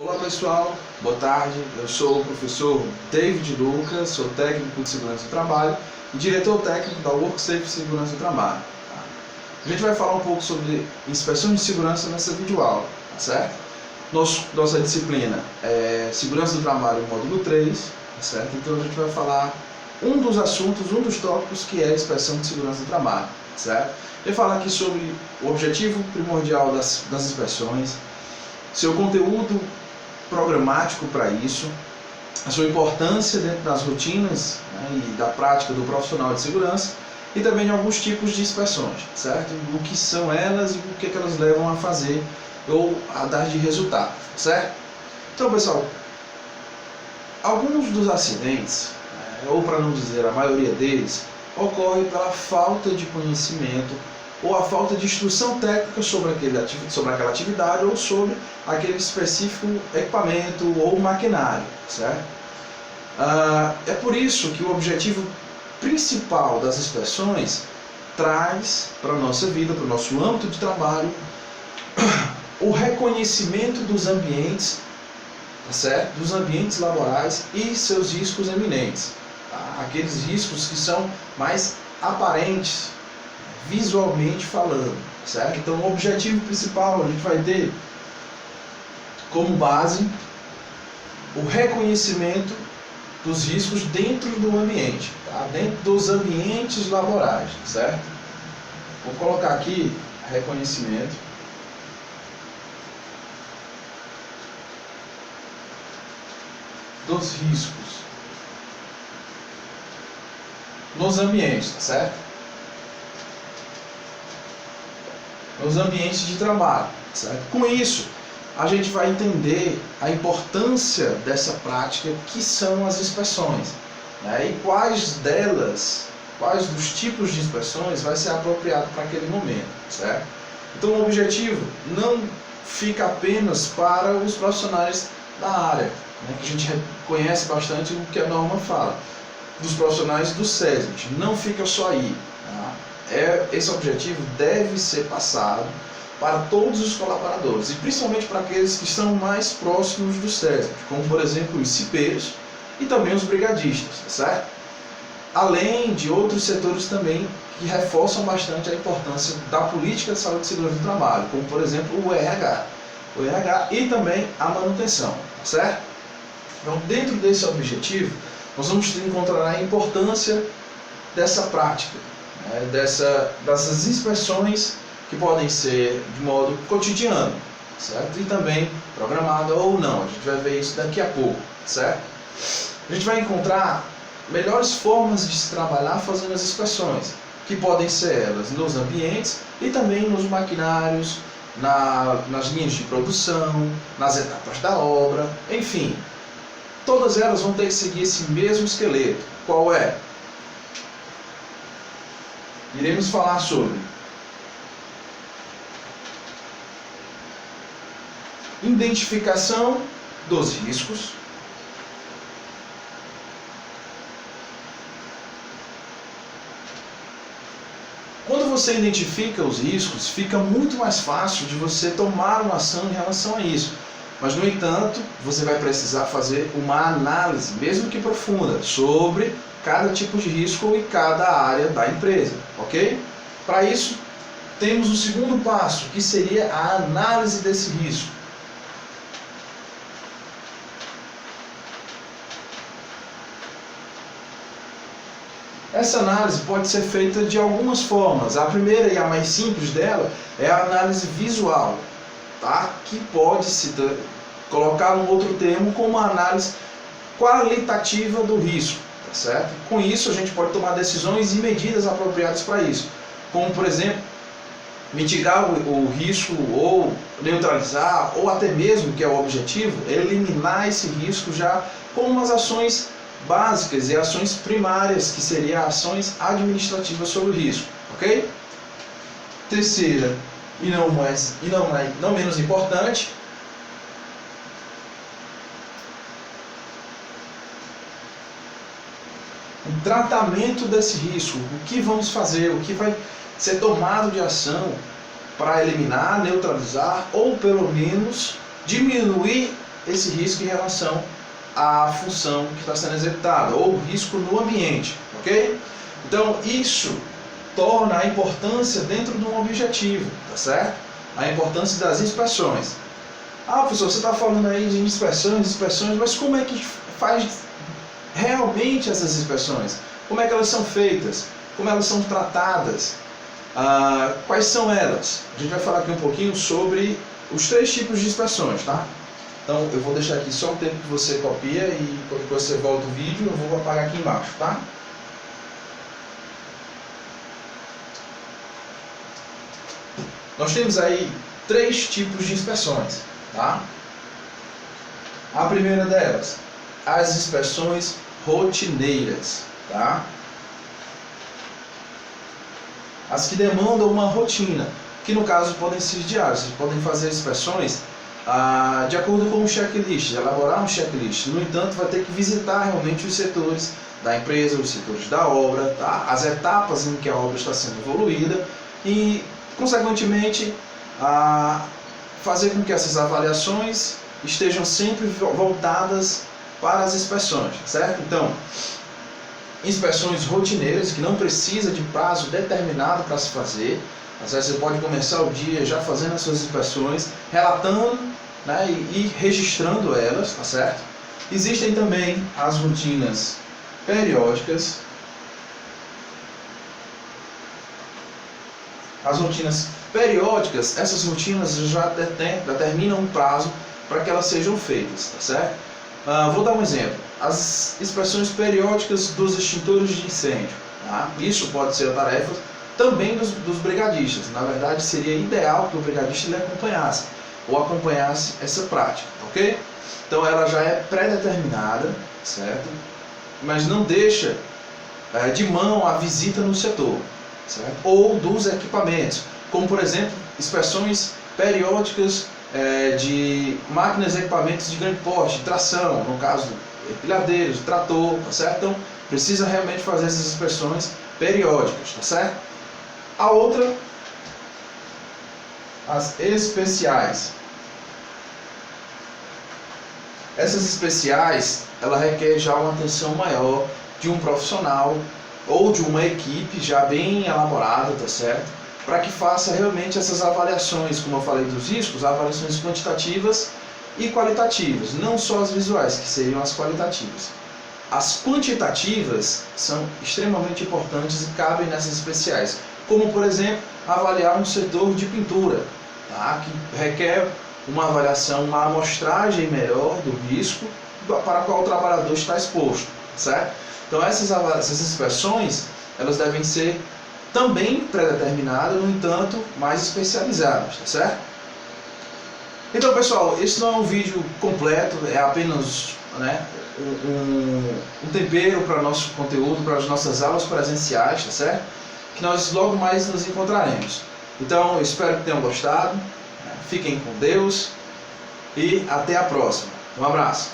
Olá pessoal, boa tarde, eu sou o professor David Lucas, sou técnico de segurança do trabalho e diretor técnico da WorkSafe Segurança do Trabalho. Tá? A gente vai falar um pouco sobre inspeção de segurança nessa videoaula, tá certo? Nossa disciplina é Segurança do Trabalho, módulo 3, tá certo? Então a gente vai falar um dos assuntos, um dos tópicos que é a inspeção de segurança do trabalho, certo? Eu vou falar aqui sobre o objetivo primordial das inspeções, seu conteúdo programático para isso, a sua importância dentro das rotinas, né, e da prática do profissional de segurança e também de alguns tipos de inspeções, certo? O que são elas e o que elas levam a fazer ou a dar de resultado, certo? Então, pessoal, alguns dos acidentes, ou para não dizer a maioria deles, ocorre pela falta de conhecimento ou a falta de instrução técnica sobre aquela atividade ou sobre aquele específico equipamento ou maquinário, certo? É por isso que o objetivo principal das inspeções traz para a nossa vida, para o nosso âmbito de trabalho, o reconhecimento dos ambientes, certo? Dos ambientes laborais e seus riscos eminentes, tá? Aqueles riscos que são mais aparentes, visualmente falando, certo? Então o objetivo principal a gente vai ter como base o reconhecimento dos riscos dentro do ambiente, tá? Dentro dos ambientes laborais, certo? Vou colocar aqui reconhecimento dos riscos nos ambientes, tá certo? Nos ambientes de trabalho, certo? Com isso, a gente vai entender a importância dessa prática que são as inspeções, né? E quais dos tipos de inspeções vai ser apropriado para aquele momento, certo? Então o objetivo não fica apenas para os profissionais da área, né? Que a gente conhece bastante o que a norma fala, dos profissionais do SESMIT, não fica só aí, tá? Esse objetivo deve ser passado para todos os colaboradores e principalmente para aqueles que estão mais próximos do SESMIT, como por exemplo os cipeiros e também os brigadistas, certo? Além de outros setores também que reforçam bastante a importância da política de saúde e segurança do trabalho, como por exemplo o RH e também a manutenção, certo? Então, dentro desse objetivo, nós vamos encontrar a importância dessa prática, né, dessas inspeções que podem ser de modo cotidiano, certo? E também programada ou não, a gente vai ver isso daqui a pouco, certo? A gente vai encontrar melhores formas de se trabalhar fazendo as inspeções, que podem ser elas nos ambientes e também nos maquinários, nas linhas de produção, nas etapas da obra, enfim. Todas elas vão ter que seguir esse mesmo esqueleto. Qual é? Iremos falar sobre identificação dos riscos, quando você identifica os riscos, fica muito mais fácil de você tomar uma ação em relação a isso. Mas, no entanto, você vai precisar fazer uma análise, mesmo que profunda, sobre cada tipo de risco e cada área da empresa, ok? Para isso, temos o segundo passo, que seria a análise desse risco. Essa análise pode ser feita de algumas formas. A primeira e a mais simples dela é a análise visual, tá? Que pode se colocar um outro termo como a análise qualitativa do risco, tá certo? Com isso a gente pode tomar decisões e medidas apropriadas para isso, como por exemplo mitigar o risco ou neutralizar ou até mesmo, que é o objetivo, eliminar esse risco já com umas ações básicas e ações primárias, que seriam ações administrativas sobre o risco, ok? Terceira e não menos importante, o tratamento desse risco. O que vamos fazer, o que vai ser tomado de ação para eliminar, neutralizar ou pelo menos diminuir esse risco em relação à função que está sendo executada, ou risco no ambiente, ok? Então, isso torna a importância dentro de um objetivo, tá certo? A importância das inspeções. Ah, professor, você está falando aí de inspeções, mas como é que faz realmente essas inspeções? Como é que elas são feitas? Como elas são tratadas? Quais são elas? A gente vai falar aqui um pouquinho sobre os 3 tipos de inspeções, tá? Então, eu vou deixar aqui só o tempo que você copia e quando você volta o vídeo, eu vou apagar aqui embaixo, tá? Nós temos aí 3 tipos de inspeções, tá? A primeira delas, as inspeções rotineiras, tá? As que demandam uma rotina, que no caso podem ser diárias. Vocês podem fazer inspeções de acordo com um checklist, elaborar um checklist. No entanto, vai ter que visitar realmente os setores da empresa, os setores da obra, tá? As etapas em que a obra está sendo evoluída e, consequentemente, fazer com que essas avaliações estejam sempre voltadas para as inspeções, certo? Então, inspeções rotineiras, que não precisa de prazo determinado para se fazer. Às vezes você pode começar o dia já fazendo as suas inspeções, relatando, né, e registrando elas, tá certo? Existem também as rotinas periódicas. As rotinas periódicas, essas rotinas já determinam um prazo para que elas sejam feitas, tá certo? Vou dar um exemplo. As inspeções periódicas dos extintores de incêndio, tá? Isso pode ser a tarefa também dos brigadistas. Na verdade, seria ideal que o brigadista ele acompanhasse essa prática, ok? Então ela já é pré-determinada, certo? Mas não deixa de mão a visita no setor, certo? Ou dos equipamentos, como por exemplo, inspeções periódicas de máquinas e equipamentos de grande porte, tração, no caso, empilhadeiros, trator, tá certo? Então, precisa realmente fazer essas inspeções periódicas, tá certo? A outra, as especiais. Essas especiais, ela requer já uma atenção maior de um profissional ou de uma equipe já bem elaborada, tá certo? Para que faça realmente essas avaliações, como eu falei dos riscos, avaliações quantitativas e qualitativas, não só as visuais, que seriam as qualitativas. As quantitativas são extremamente importantes e cabem nessas especiais, como por exemplo, avaliar um setor de pintura, tá? Que requer uma avaliação, uma amostragem melhor do risco para o qual o trabalhador está exposto, certo? Então essas inspeções, elas devem ser também pré-determinadas, no entanto, mais especializadas, tá certo? Então, pessoal, esse não é um vídeo completo, é apenas, né, um tempero para nosso conteúdo, para as nossas aulas presenciais, tá certo? Que nós logo mais nos encontraremos. Então, eu espero que tenham gostado, fiquem com Deus e até a próxima. Um abraço.